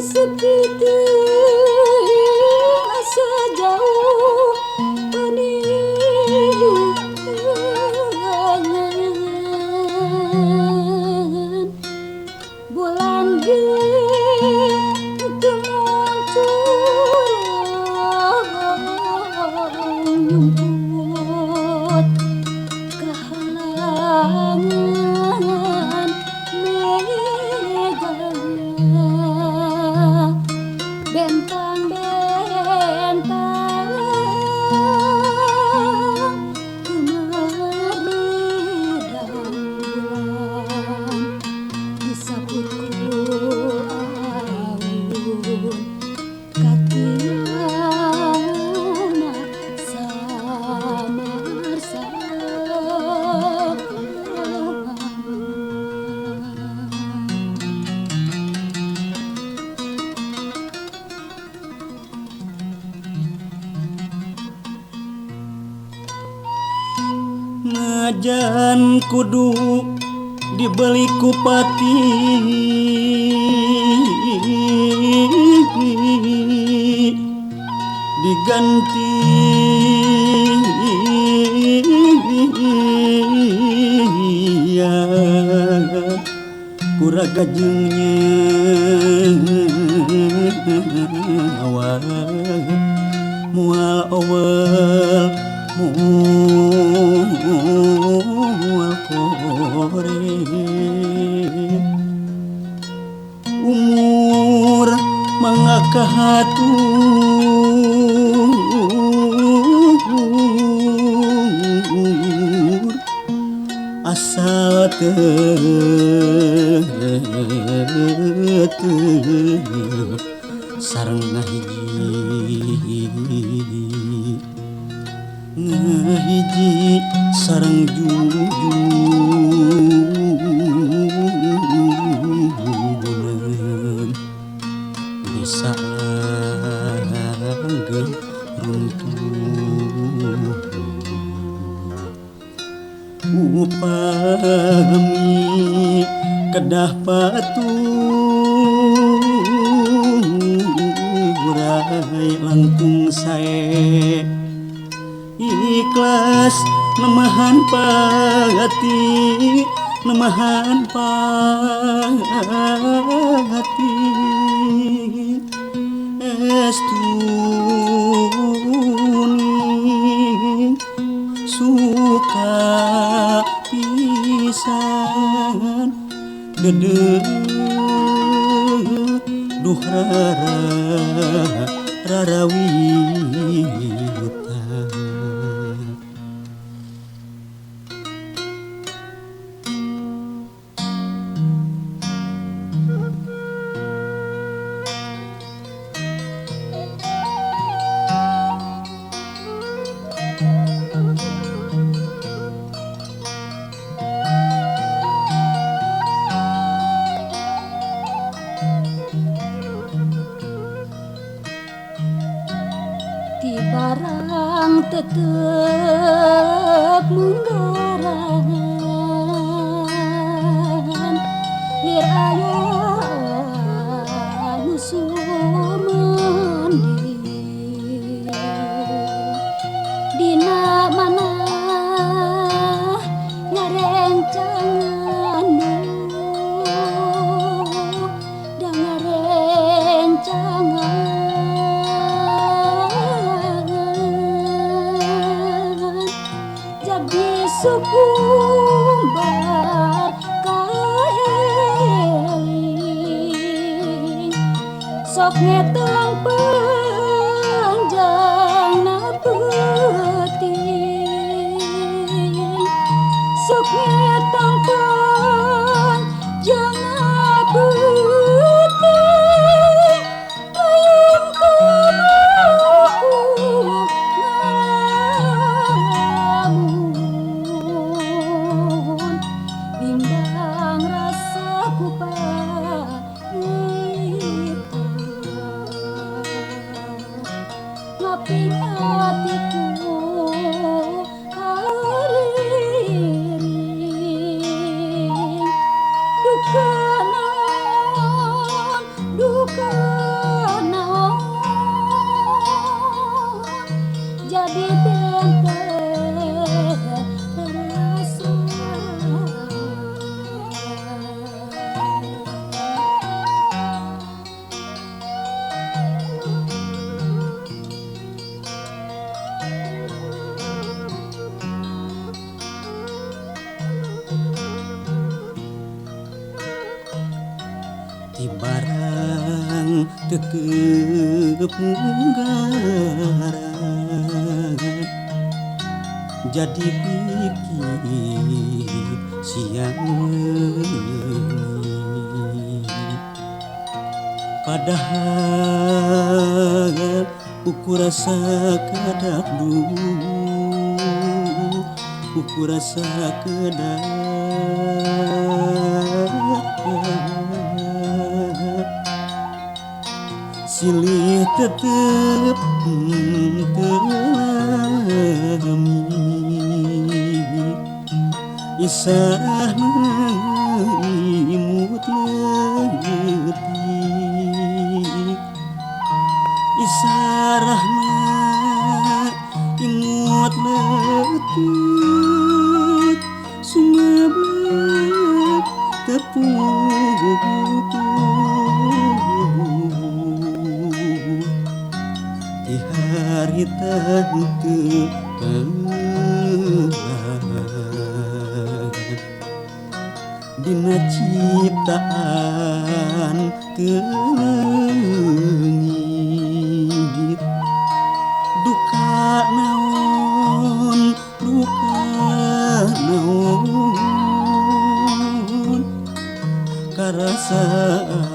seperti sejauh peningan bulan gitu muncul kehalangan meganya bentang-bentang kemeriah bulan disambutku aun kakiana samar-samar. Najan kudu dibeli kupati diganti ya kuraga nyawa mual awal mual kore umur mangakahatur asa teu sareng ngahiji sareng jujunan bisa langgeng runtuh upami kedah paturai langkung sae ikhlas nemahan pati nemahan pati estuni suka pisan gede duh rarawita di barang tetep menggarangan lir aya musumandi dina mana ngarencangan da ngarencangan jadi sukumbar kaeling sok ngeteng panjang na peuting sok ngeteng panjang na peuting payung kemaku ngalamun bimbang rasaku pahit ti barang tekep nggaran jadi pikir siang wengi padahal ukur rasa kedak dulu ukur rasa kedak silih tetep telami isah imut letik isarahna imut letik sumeblek tepung di hari tentu dina ciptaan teungit duka naon karasaan